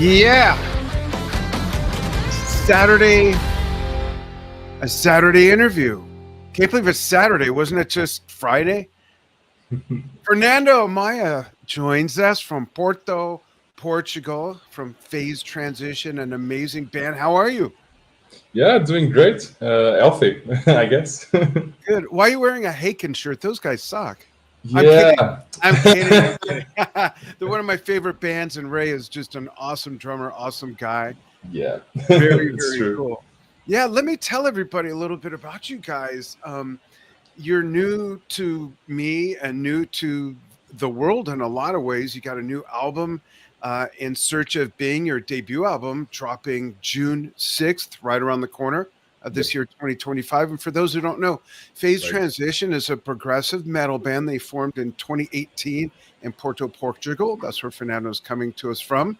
Yeah, Saturday, a Saturday interview. Can't believe it's Saturday. Wasn't it just Friday? Fernando Maia joins us from Porto, Portugal, from Phase Transition, an amazing band. How are you? Yeah, doing great. Healthy, I guess. Good. Why are you wearing a Haken shirt? Those guys suck. I'm kidding. Yeah. I'm kidding. I'm kidding. They're one of my favorite bands, and Ray is just an awesome drummer, awesome guy. Yeah, Very, it's very true. cool. Yeah, let me tell everybody a little bit about you guys. You're new to me and new to the world in a lot of ways. You got a new album, In Search of Being, your debut album, dropping June 6th, right around the corner of Yep. this year, 2025. And for those who don't know, Phase Right. Transition is a progressive metal band. They formed in 2018 in Porto, Portugal. That's where Fernando's coming to us from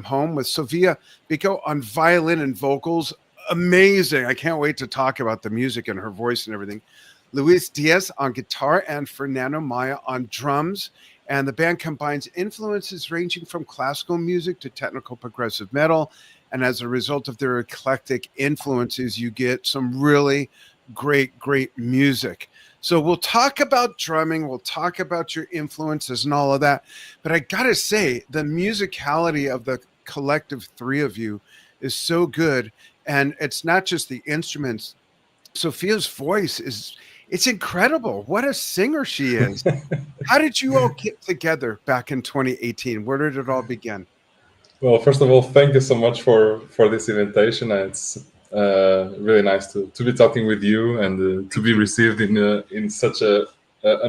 home, with Sofia Bico on violin and vocals. Amazing. I can't wait to talk about the music and her voice and everything. Luis Diaz on guitar and Fernando Maia on drums. And the band combines influences ranging from classical music to technical progressive metal. And as a result of their eclectic influences, you get some really great music. So we'll talk about drumming, we'll talk about your influences and all of that. But I got to say, the musicality of the collective three of you is so good. And it's not just the instruments. Sophia's voice is it's incredible. What a singer she is. How did you all get together back in 2018? Where did it all begin? Well, first of all, thank you so much for this invitation. It's really nice to be talking with you and to Thank be you. received in such an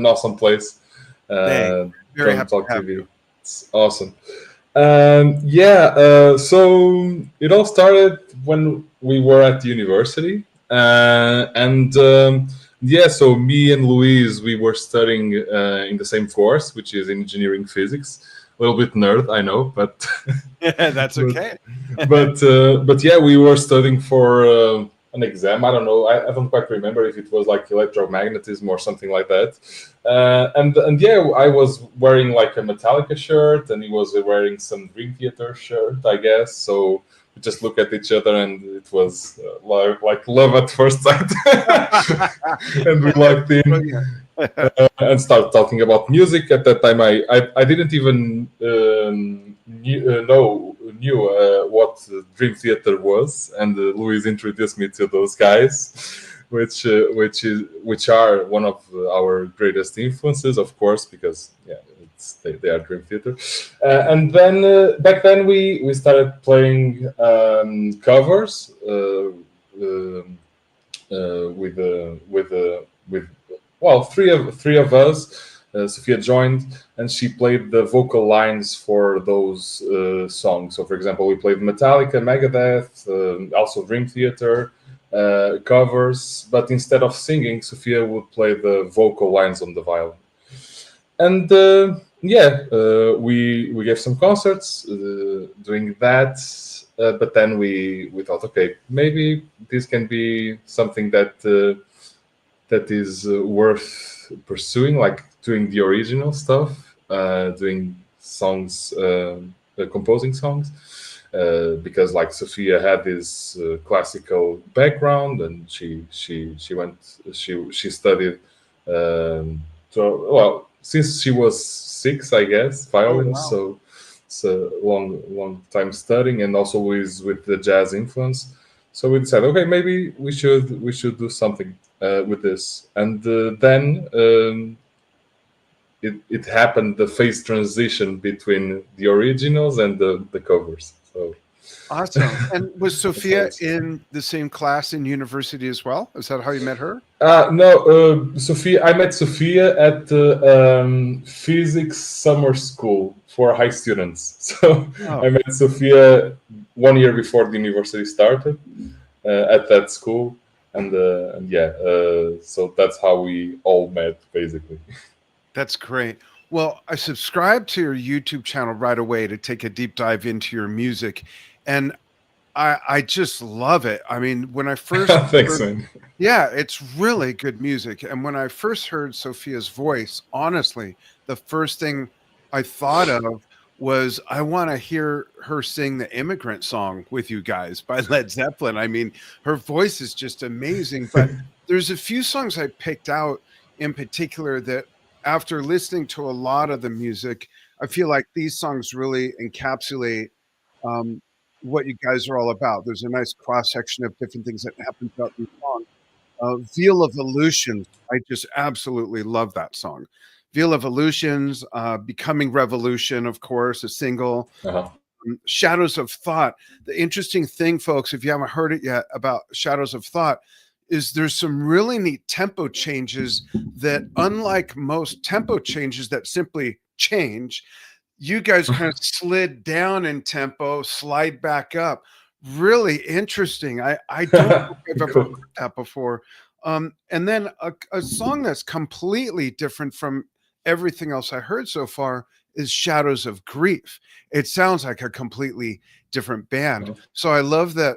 awesome place. Thanks. Uh, Very Drum happy Talk to have TV. you. It's awesome. Yeah. So it all started when we were at university, and yeah. So me and Louise, we were studying in the same course, which is engineering physics. A little bit nerd, I know, but Yeah, that's but okay. but yeah, we were studying for an exam. I don't know. I don't quite remember if it was like electromagnetism or something like that. And yeah, I was wearing like a Metallica shirt, and he was wearing some Dream Theater shirt, I guess. So we just looked at each other, and it was like love at first sight, and we liked him Brilliant. and start talking about music. At that time, I didn't even knew what Dream Theater was, and Louis introduced me to those guys, which are one of our greatest influences, of course, because yeah, they are Dream Theater. And then back then we started playing covers. With well, three of us. Sophia joined, and she played the vocal lines for those songs. So, for example, we played Metallica, Megadeth, also Dream Theater covers. But instead of singing, Sophia would play the vocal lines on the violin. And yeah, we gave some concerts doing that. But then we thought, okay, maybe this can be something that is worth pursuing, like doing the original stuff, doing songs, composing songs, because like Sophia had this classical background, and she studied, so well since she was 6, I guess, Oh violin. wow. So it's a long time studying, and also with the jazz influence. So we decided, okay, maybe we should do something with this, and then it happened, the phase transition between the originals and the covers. So Awesome. And was that's how Sophia it's. in the same class in university as well? Is that how you met her? No, Sophia. I met Sophia at the physics summer school for high students. So Oh, I met Sophia 1 year before the university started at that school, and yeah, so that's how we all met, basically. that's great. Well, I subscribed to your YouTube channel right away to take a deep dive into your music. And I just love it. I mean, when I first Thanks, heard, man. yeah, it's really good music. And when I first heard Sophia's voice, honestly, the first thing I thought of was I want to hear her sing the Immigrant Song with you guys by Led Zeppelin. I mean, her voice is just amazing. But there's a few songs I picked out in particular that after listening to a lot of the music, I feel like these songs really encapsulate um, what you guys are all about. There's a nice cross section of different things that happen throughout the song. Veal of Illusions, I just absolutely love that song. Veal of Illusions, Becoming Revolution, of course, a single. Uh-huh. Shadows of Thought. The interesting thing, folks, if you haven't heard it yet about Shadows of Thought, is there's some really neat tempo changes that, unlike most tempo changes that simply change, you guys kind of slid down in tempo, slide back up. Really interesting. I don't think I've ever heard Cool. that before. And then a song that's completely different from everything else I heard so far is Shadows of Grief. It sounds like a completely different band. Uh-huh. So I love that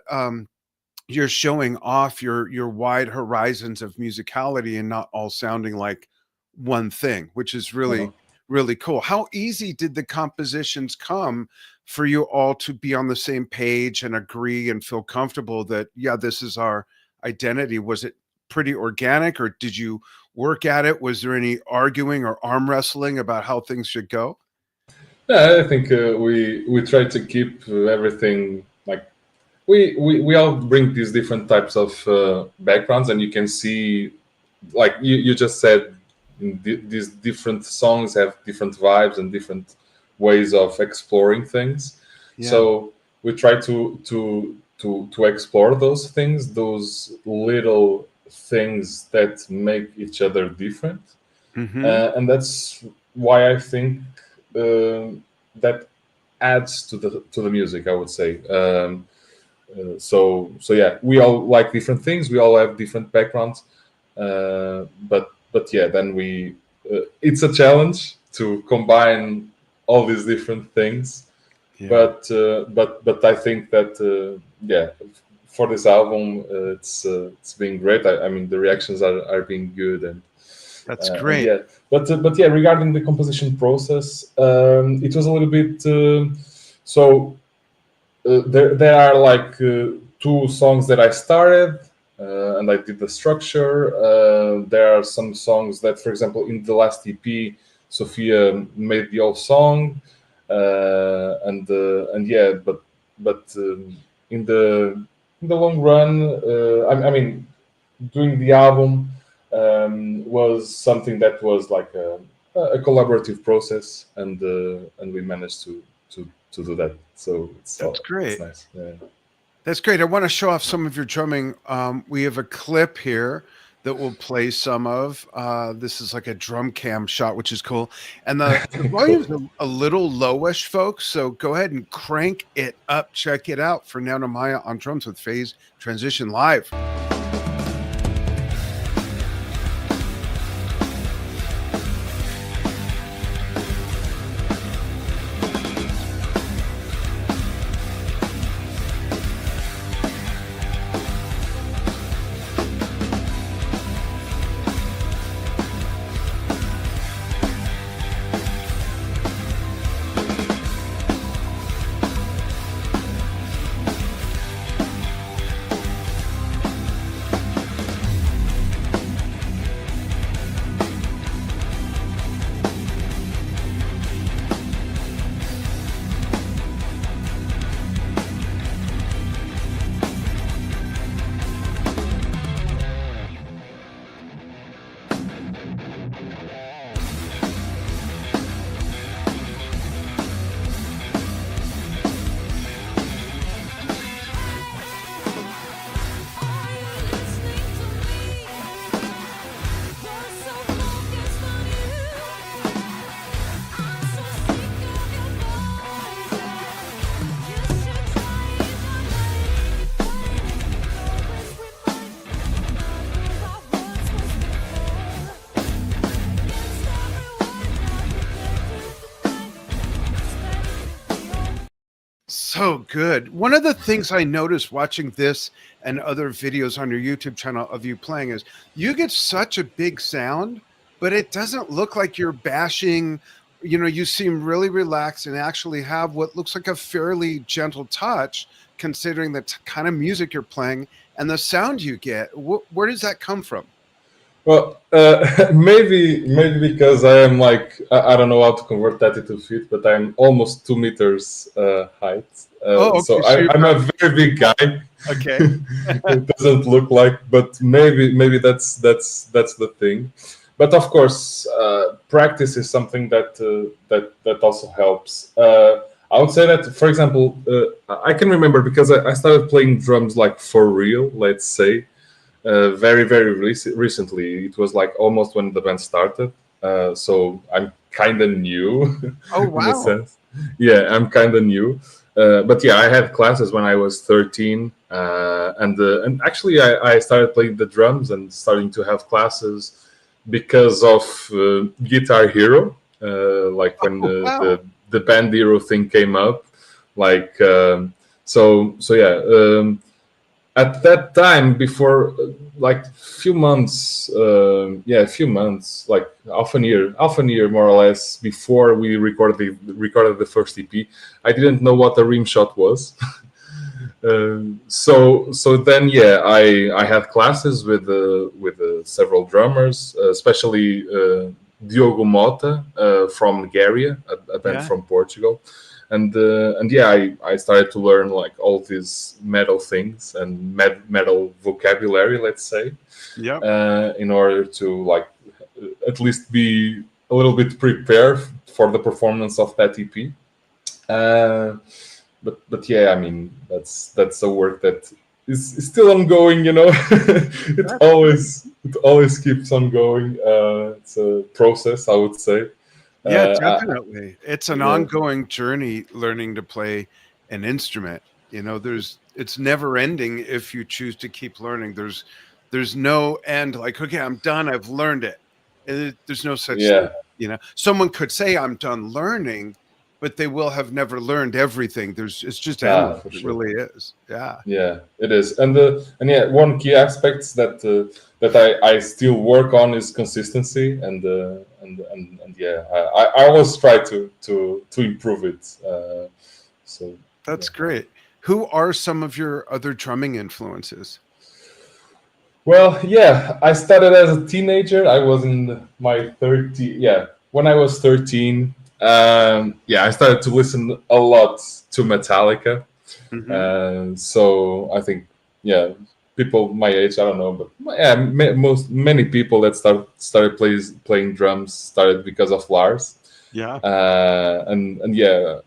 you're showing off your wide horizons of musicality and not all sounding like one thing, which is Uh-huh. really cool. How easy did the compositions come for you all to be on the same page and agree and feel comfortable that, yeah, this is our identity? Was it pretty organic, or did you work at it? Was there any arguing or arm wrestling about how things should go? Yeah, I think we try to keep everything like we all bring these different types of backgrounds, and you can see, like you just said, these different songs have different vibes and different ways of exploring things. Yeah. So we try to explore those things, those little things that make each other different, Hmm. and that's why I think that adds to the music, I would say. So yeah, we all like different things. We all have different backgrounds, but yeah, then we it's a challenge to combine all these different things. Yeah. But I think that yeah, for this album, it's been great. I mean, the reactions are being good, That's and great. yeah, but yeah, regarding the composition process, it was a little bit so there are like two songs that I started and I did the structure. There are some songs that, for example, in the last EP, Sophia made the whole song, and yeah, but in the long run, I mean, doing the album was something that was like a collaborative process, and we managed to do that. So That's it's great. nice. Yeah. That's great. I want to show off some of your drumming. We have a clip here that we'll play some of. This is like a drum cam shot, which is cool. And the Cool. volume's a little lowish, folks. So go ahead and crank it up. Check it out. Fernando Maia on drums with Phase Transition Live. So good. One of the things I noticed watching this and other videos on your YouTube channel of you playing is you get such a big sound, but it doesn't look like you're bashing, you seem really relaxed and actually have what looks like a fairly gentle touch, considering the kind of music you're playing and the sound you get. Where does that come from? Well, maybe because I am like I don't know how to convert that into feet, but I'm almost 2 meters height. Oh, okay. So So you're I'm about a very big guy. okay. It doesn't look like, but maybe that's the thing. But of course, practice is something that also helps. I would say that, for example, I can remember because I started playing drums like for real. Let's say very recently. It was like almost when the band started. So I'm kind of new Oh, in a wow. sense. Yeah, I'm kind of new. But yeah, I had classes when I was 13, and actually I started playing the drums and starting to have classes because of Guitar Hero. Like when Oh, wow. the band hero thing came up, like so yeah. At that time before like a few months, like half a year more or less before we recorded the first ep, I didn't know what a rim shot was. So then yeah, I had classes with several drummers, especially Diogo Mota from Nigeria, a band Yeah. from Portugal, and yeah, I started to learn like all these metal things and metal vocabulary, let's say, Yep. in order to like at least be a little bit prepared for the performance of that EP. Uh, but yeah, I mean that's a work that is still ongoing. That's great. It always keeps on going. It's a process, I would say. Yeah, I, definitely. It's an yeah, ongoing journey learning to play an instrument. It's never ending if you choose to keep learning. There's no end like, okay, I'm done, I've learned it. There's no such thing. yeah, Someone could say I'm done learning, but they will have never learned everything. It's just endless. for It sure. really is. Yeah. Yeah, it is, and yeah, one key aspects that I still work on is consistency, and yeah, I always try to improve it. So yeah. That's great. Who are some of your other drumming influences? Well, yeah, I started as a teenager. I was in my 30, yeah, when I was 13. Yeah, I started to listen a lot to Metallica. Hmm. So I think, yeah, people my age, I don't know, but yeah, many people that started playing drums started because of Lars, Yeah. and yeah,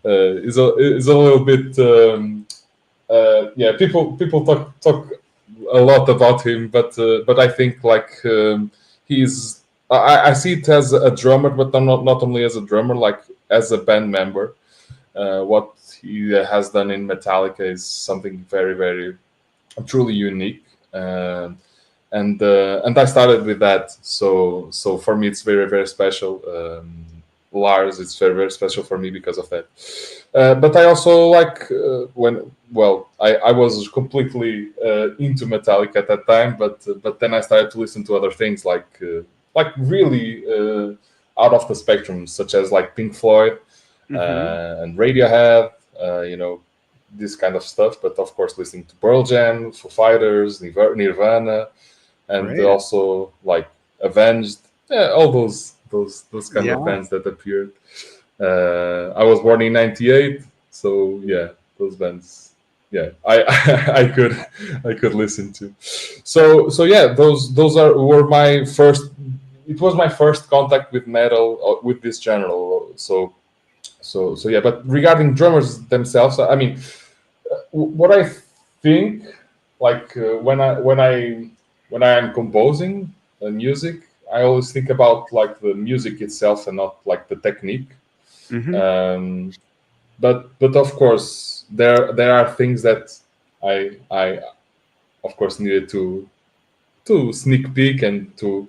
is a little bit yeah. People talk a lot about him, but I think like he's I see it as a drummer, but not only as a drummer, like as a band member. What he has done in Metallica is something very truly unique. And I started with that, so for me it's very special. Lars, it's very special for me because of that. But I also like when well, I was completely into Metallica at that time, but then I started to listen to other things like really out of the spectrum, such as like Pink Floyd Hmm. and Radiohead, this kind of stuff. But of course, listening to Pearl Jam, Foo Fighters, Nirvana, and Great. also like Avenged, yeah, all those kind of Yeah. bands that appeared. I was born in '98, so yeah, those bands. Yeah, I could listen to. So yeah, those were my first. It was my first contact with metal, with this genre. So yeah, but regarding drummers themselves, I mean, what I think, like when I am composing music, I always think about like the music itself and not like the technique. Hmm. Um, but of course, there are things that I of course needed to sneak peek and to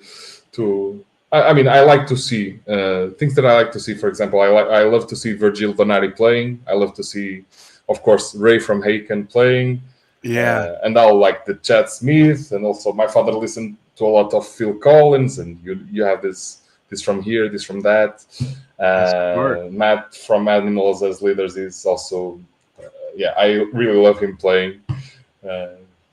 I mean I like to see things that I like to see. For example, I love to see Virgil Donati playing. I love to see, of course, Ray from Haken playing, Yeah. and I'll like the Chad Smith, and also my father listened to a lot of Phil Collins, and you have this from here, this from that. That's smart. Matt from Animals as Leaders is also, yeah, I really love him playing uh,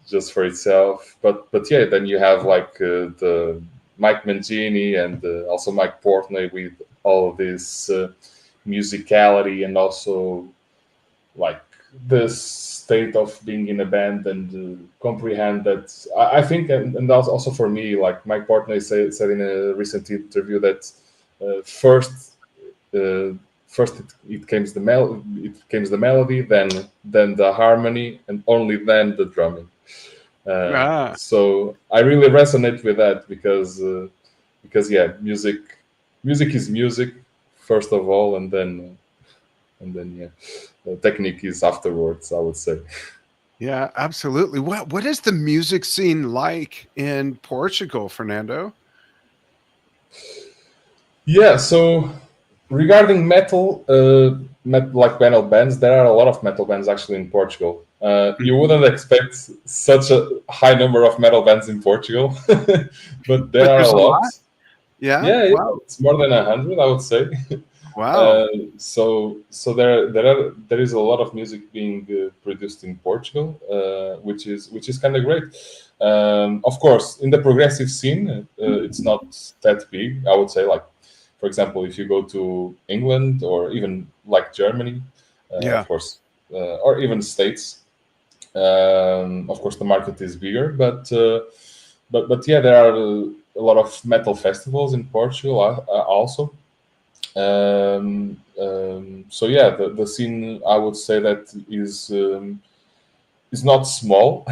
just for itself. But yeah, then you have like the Mike Mangini and also Mike Portnoy with all of this musicality and also like the state of being in a band and comprehend that. I think, and also for me, like Mike Portnoy said in a recent interview that first uh, first it came the melody, then the harmony, and only then the drumming. Ah, So I really resonate with that because yeah, music is music first of all, and then yeah, the technique is afterwards, I would say. yeah, absolutely. What is the music scene like in Portugal, Fernando? Yeah, so regarding metal, like metal bands, there are a lot of metal bands actually in Portugal. You Mhm. wouldn't expect such a high number of metal bands in Portugal, but there But are a there's a lot. lot? Yeah? Yeah, yeah, Wow. it's more than 100, I would say. Wow. So there is a lot of music being produced in Portugal, which is kind of great. Of course, in the progressive scene, it's not that big. I would say, like for example, if you go to England or even like Germany, Yeah, of course, or even States, of course the market is bigger. But yeah, there are a lot of metal festivals in Portugal also. So yeah, the scene, I would say that is not small.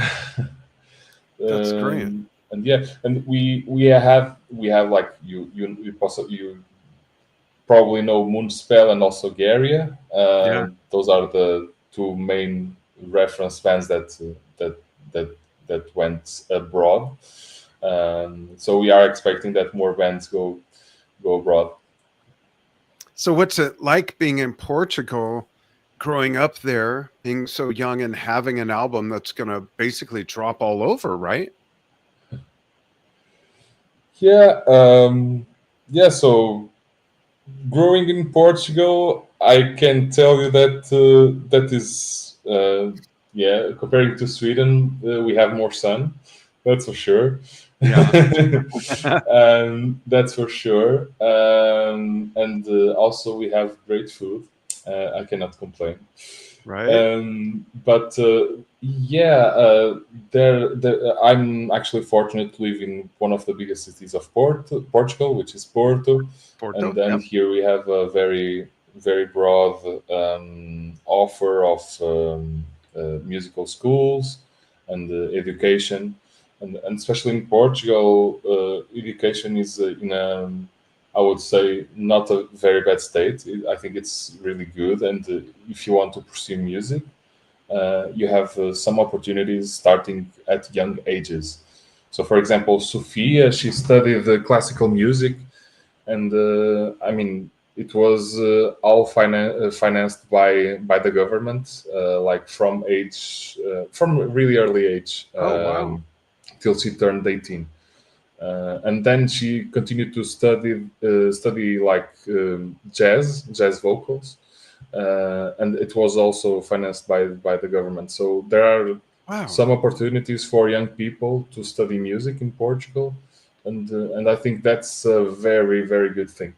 that's great. And yeah, and we have like you probably know Moonspell and also Garia. Yeah. Those are the two main reference bands that that that went abroad. So we are expecting that more bands go abroad. So what's it like being in Portugal, growing up there, being so young and having an album that's gonna basically drop all over, right? Yeah, yeah. So growing in Portugal, I can tell you that that is yeah. Comparing to Sweden, we have more sun. That's for sure. Yeah. That's for sure. And also we have great food. I cannot complain. Right? But yeah, I'm actually fortunate to live in one of the biggest cities of Portugal, which is Porto, and Porto? then Yep. here we have a very broad offer of musical schools and education, and especially in Portugal, education is in a, I would say, not a very bad state. I think it's really good, and if you want to pursue music, you have some opportunities starting at young ages. So, for example, Sofia, she studied classical music, and I mean, it was all financed by the government, like from really early age, Oh, wow. till she turned 18. And then she continued to study like jazz vocals, and it was also financed by the government. So there are Wow. some opportunities for young people to study music in Portugal, and I think that's a very good thing.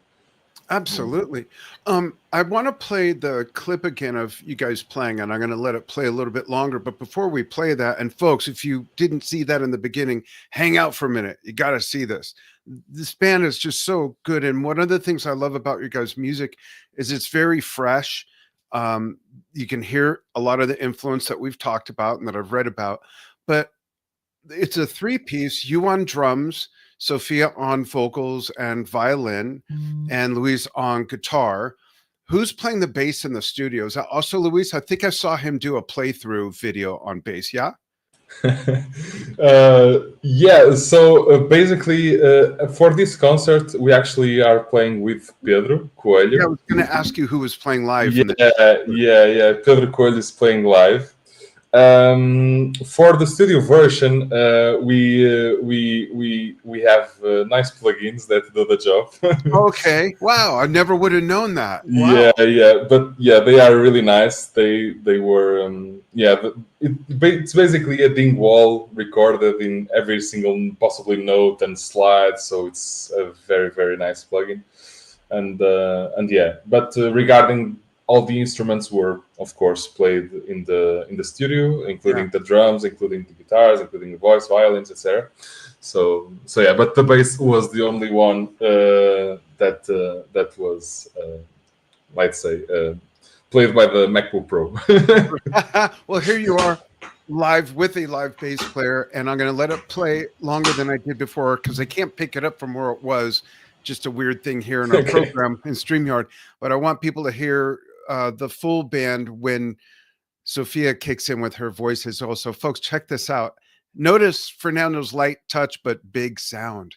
Absolutely. I want to play the clip again of you guys playing, and I'm going to let it play a little bit longer. But before we play that, and folks, if you didn't see that in the beginning, hang out for a minute. You got to see this. This band is just so good. And one of the things I love about your guys' music is it's very fresh. You can hear a lot of the influence that we've talked about and that I've read about, but it's a three piece, you on drums, Sophia on vocals and violin, and Luis on guitar. Who's playing the bass in the studio? Is that also Luis? I think I saw him do a playthrough video on bass. Yeah. Yeah, so basically, for this concert, we actually are playing with Pedro Yeah, I Coelho. was going to ask you who was playing live Yeah, in the. yeah. Pedro Coelho is playing live. For the studio version, we have nice plugins that do the job. Okay. Wow. I never would have known that. Yeah, Wow. yeah, but yeah, they are really nice. They were yeah. It's basically a ding wall recorded in every single possibly note and slide, so it's a very nice plugin. And yeah, but regarding all the instruments were of course played in the studio, Yeah. including the drums, including the guitars, including the voice, violins, etc. So yeah, but the bass was the only one that was let's say played by the MacBook Pro. Well, here you are live with a live bass player, and I'm going to let it play longer than I did before because I can't pick it up from where it was. Just a weird thing here in our Okay. program in StreamYard. But I want people to hear the full band when Sophia kicks in with her voice as well. So, folks, check this out. Notice Fernando's light touch, but big sound.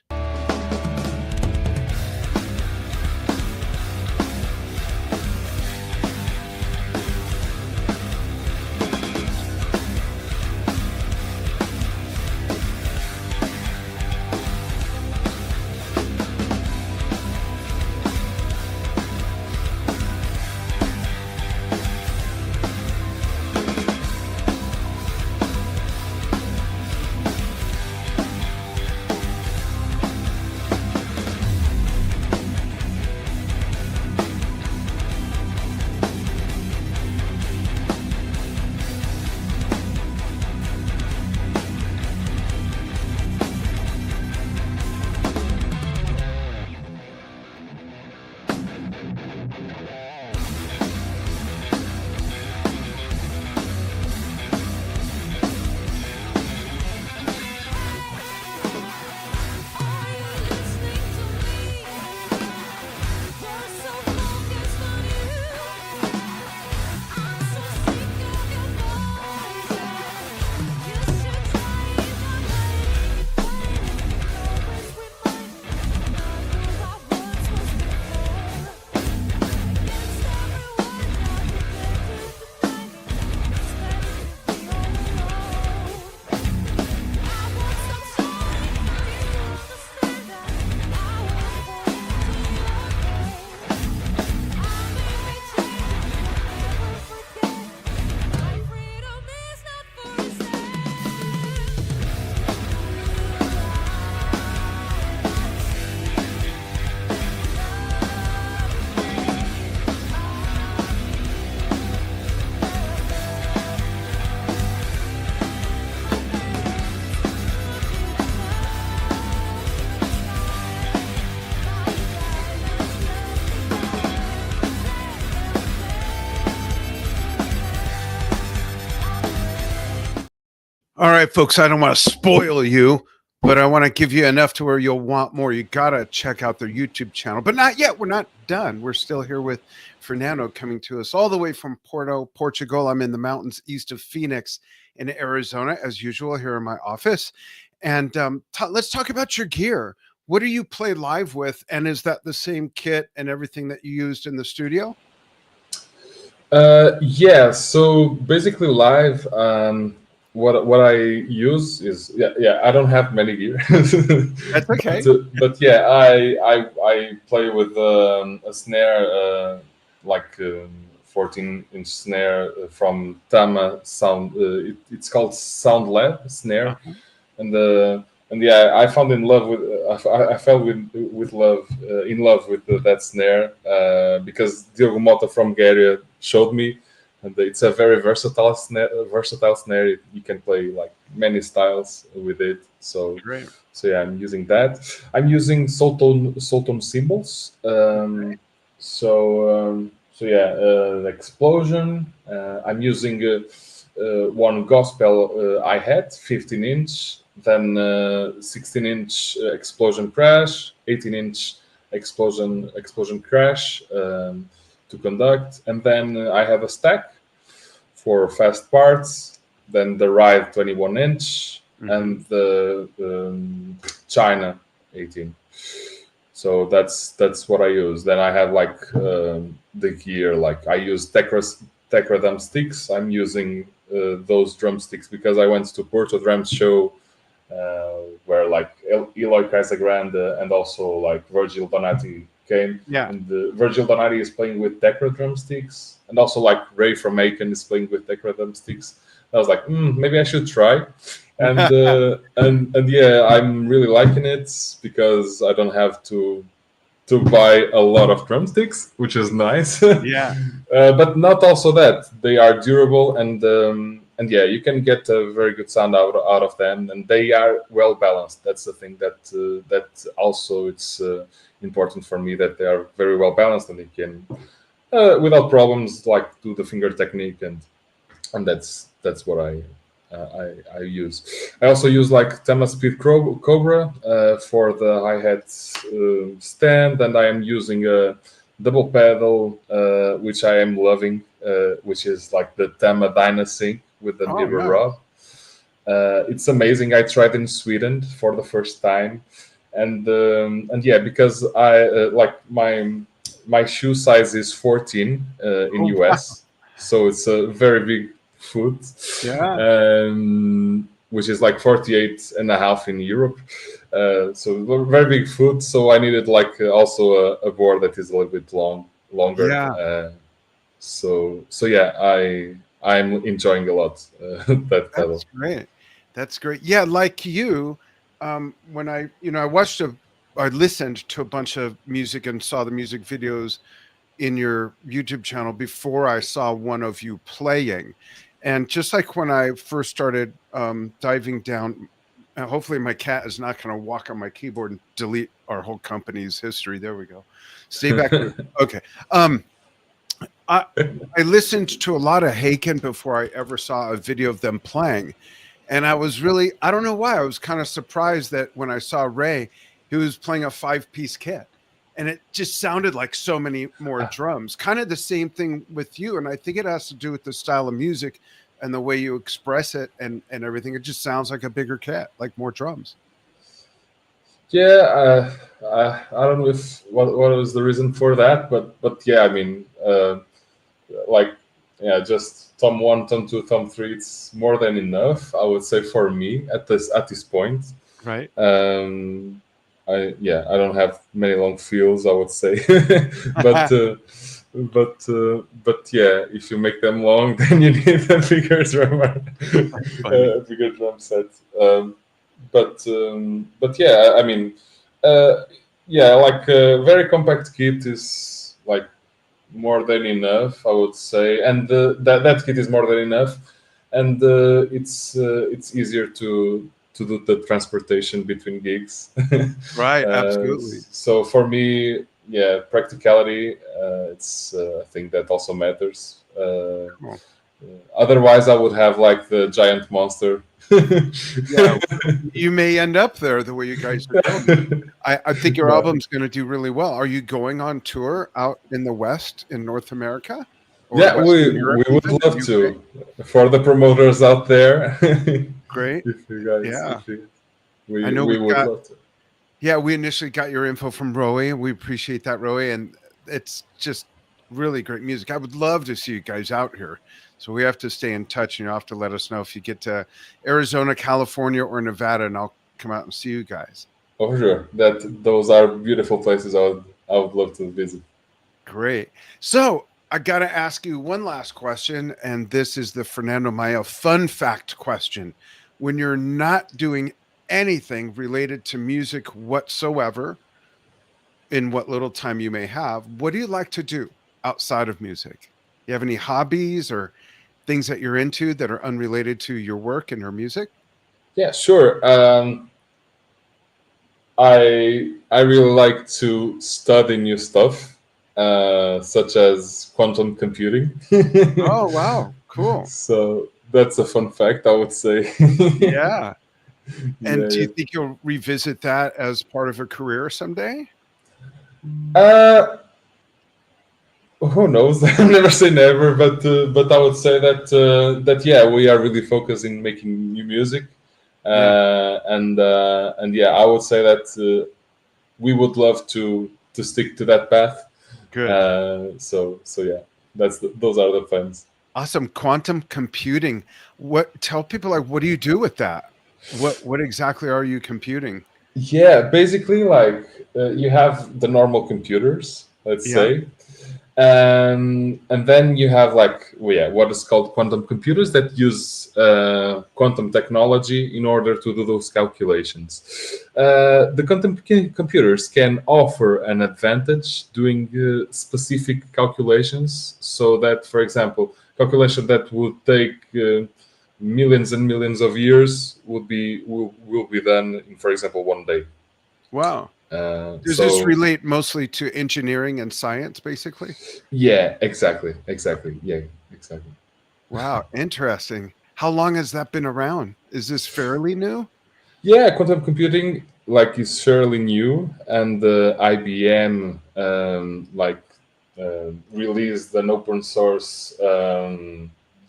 All right, folks, I don't want to spoil you, but I want to give you enough to where you'll want more. You got to check out their YouTube channel, but not yet. We're not done. We're still here with Fernando coming to us all the way from Porto, Portugal. I'm in the mountains east of Phoenix in Arizona, as usual, here in my office. And let's talk about your gear. What do you play live with? And is that the same kit and everything that you used in the studio? Yeah, so basically live, what I use is I don't have many gear. That's okay. But yeah, I play with a snare like 14-inch snare from Tama Sound. It's called Sound Lab snare, Uh-huh. and yeah, I found in love with I fell with love in love with that snare because Diogo Mota from Garia showed me, and it's a very versatile snare. Versatile snare. You can play like many styles with it. Great. So yeah, I'm using that. I'm using Soultone cymbals. So yeah, explosion. I'm using one gospel hi-hat, 15-inch, then 16-inch explosion crash, 18-inch explosion crash to conduct, and then I have a stack for fast parts, then the ride 21-inch, and the China 18. So that's what I use. Then I have like the gear. Like I use Tekra drumsticks. I'm using those drumsticks because I went to Porto Drums show where like Eloy Casagrande and also like Virgil Donati came, Yeah. and Virgil Donati is playing with Tekra drumsticks, and also like Ray from Aiken is playing with Tekra drumsticks. I was like, maybe I should try, and yeah, I'm really liking it because I don't have to buy a lot of drumsticks, which is nice. Yeah. But not also that they are durable and yeah, you can get a very good sound out of them, and they are well balanced. That's the thing that also it's important for me, that they are very well balanced and they can without problems like do the finger technique, and that's what I use. I also use like Tama Speed Cobra for the hi-hat stand, and I am using a double pedal, which I am loving, which is like the Tama Dynasync with the Oh, mirror nice. rod. It's amazing. I tried in Sweden for the first time, and yeah, because I like my shoe size is 14 in Oh, wow. US, so it's a very big foot, Yeah. which is like 48 and a half in Europe. So very big foot. So I needed like also a board that is a little bit longer. Yeah. So yeah, I'm enjoying a lot that That's pedal. great. That's great. Yeah, like you, when I watched I listened to a bunch of music and saw the music videos in your YouTube channel before I saw one of you playing. And just like when I first started diving down, hopefully my cat is not going to walk on my keyboard and delete our whole company's history. There we go. Stay back here. Okay. Um, I I listened to a lot of Haken before I ever saw a video of them playing. And I was really, I don't know why, I was kind of surprised that when I saw Ray, he was playing a 5-piece kit. And it just sounded like so many more drums. Kind of the same thing with you. And I think it has to do with the style of music and the way you express it and everything. It just sounds like a bigger kit, like more drums. Yeah, I don't know if what was the reason for that, but yeah, I mean, like yeah, just Tom 1, Tom 2, Tom 3, it's more than enough, I would say, for me at this point. Right. um I don't have many long fields, I would say. but but yeah, if you make them long, then you need a bigger drummer, That's funny. a bigger drum set. But yeah, I mean, uh, yeah, like very compact kit is like more than enough, I would say, and that kit is more than enough, and it's easier to do the transportation between gigs. Right. Absolutely. So for me, yeah, practicality, it's a thing that also matters. Cool. Otherwise, I would have like the giant monster. Yeah. You may end up there the way you guys are going. I think your No. album's going to do really well. Are you going on tour out in the West in North America or Yeah, Western Europe, we even would the love UK? to. For the promoters out there, Great. if you guys, Yeah. if you, I know we we've would got, love to. yeah, we initially got your info from Roey. We appreciate that, Roey. And it's just really great music. I would love to see you guys out here. So we have to stay in touch and you'll have to let us know if you get to Arizona, California, or Nevada, and I'll come out and see you guys. Oh, for sure. That those are beautiful places. I would love to visit. Great. So I got to ask you one last question, and this is the Fernando Maia fun fact question. When you're not doing anything related to music whatsoever, in what little time you may have, what do you like to do outside of music? You have any hobbies or things that you're into that are unrelated to your work and your music? Yeah, sure. I really like to study new stuff, such as quantum computing. Oh, wow. Cool. So that's a fun fact, I would say. Yeah. And do Yeah. you think you'll revisit that as part of a career someday? Who knows? I've never say never, but I would say that that yeah, we are really focused in making new music, Yeah. and yeah, I would say that we would love to stick to that path. Good. So yeah, those are the plans. Awesome. Quantum computing. What tell people like what do you do with that? What exactly are you computing? Yeah, basically, like you have the normal computers, let's Yeah. say, and then you have like what is called quantum computers that use quantum technology in order to do those calculations. The computers can offer an advantage doing specific calculations, so that, for example, calculation that would take millions and millions of years will be done in, for example, one day. Wow. Does this So relate mostly to engineering and science, basically? yeah, exactly, yeah, exactly. Wow, interesting. How long has that been around? Is this fairly new? Yeah, quantum computing like is fairly new, and IBM released an open source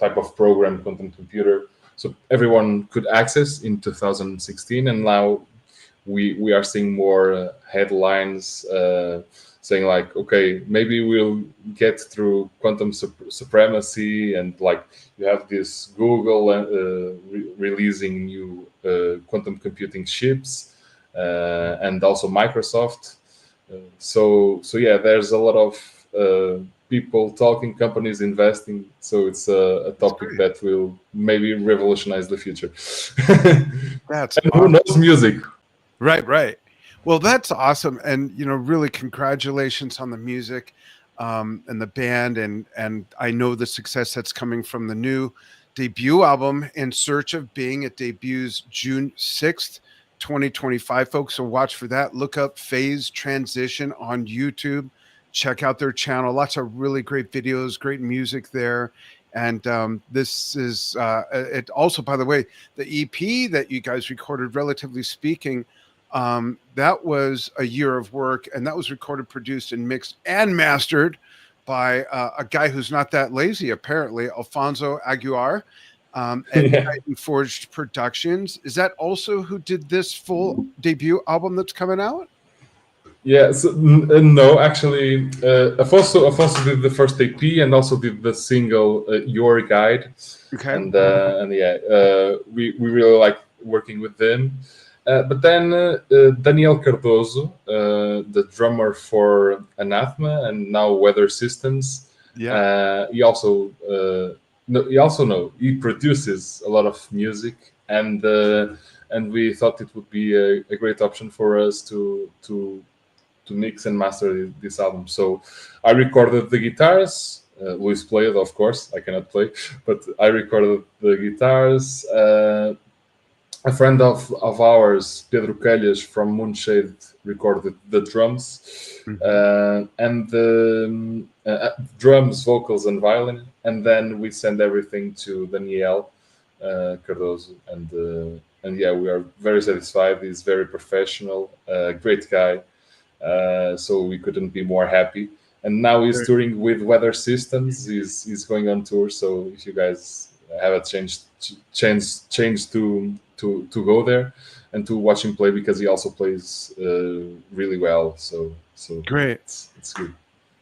type of program, quantum computer, so everyone could access in 2016, and now we are seeing more headlines saying like, okay, maybe we'll get through quantum supremacy, and like you have this Google releasing new quantum computing chips, and also Microsoft. So yeah, there's a lot of people talking, companies investing. So it's a That's topic great. that will maybe revolutionize the future. That's And who awesome. knows music? Right, right. Well, that's awesome, and really congratulations on the music, and the band, and I know the success that's coming from the new debut album, In Search of Being. It debuts June 6th, 2025, folks. So watch for that. Look up Phase Transition on YouTube. Check out their channel. Lots of really great videos, great music there. And this is it. Also, by the way, the EP that you guys recorded, relatively speaking, that was a year of work, and that was recorded, produced, and mixed and mastered by a guy who's not that lazy, apparently, Alfonso Aguiar, at Yeah. Titan Forged Productions. Is that also who did this full debut album that's coming out? Yeah, so, no, actually, Afonso did the first AP and also did the single "Your Guide," Okay. and yeah, we really like working with them. But then Daniel Cardoso, the drummer for Anathema and now Weather Systems, Yeah. he also know he produces a lot of music, and we thought it would be a great option for us to mix and master this album. So I recorded the guitars. Luis played, of course. I cannot play, but I recorded the guitars. A friend of ours, Pedro Calhas from Moonshade, recorded the drums, Mhm. and the drums, vocals, and violin. And then we send everything to Daniel Cardoso, and yeah, we are very satisfied. He's very professional, great guy, so we couldn't be more happy. And now he's Great. touring with Weather Systems. He's going on tour. So if you guys have a change to go there and to watch him play, because he also plays really well. So Great. it's good.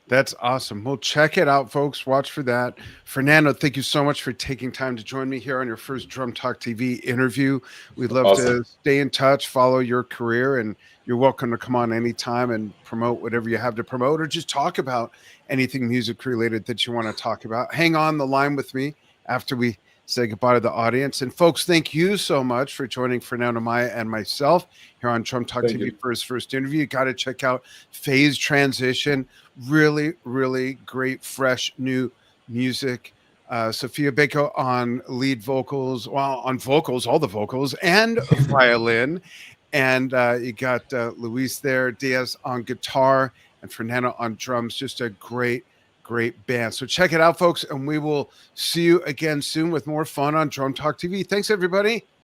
That's awesome. Well, check it out, folks. Watch for that. Fernando, thank you so much for taking time to join me here on your first Drum Talk TV interview. We'd love Awesome. to stay in touch, follow your career, and you're welcome to come on anytime and promote whatever you have to promote or just talk about anything music related that you want to talk about. Hang on the line with me after we say goodbye to the audience. And folks, thank you so much for joining Fernando, Maia, and myself here on Drum Talk Thank TV you. for his first interview. You got to check out Phase Transition. Really, really great, fresh, new music. Sophia Bako on lead vocals, well, on vocals, all the vocals, and violin. And you got Luis there, Diaz on guitar, and Fernando on drums. Just a great, great band. So check it out, folks, and we will see you again soon with more fun on Drum Talk TV. Thanks, everybody.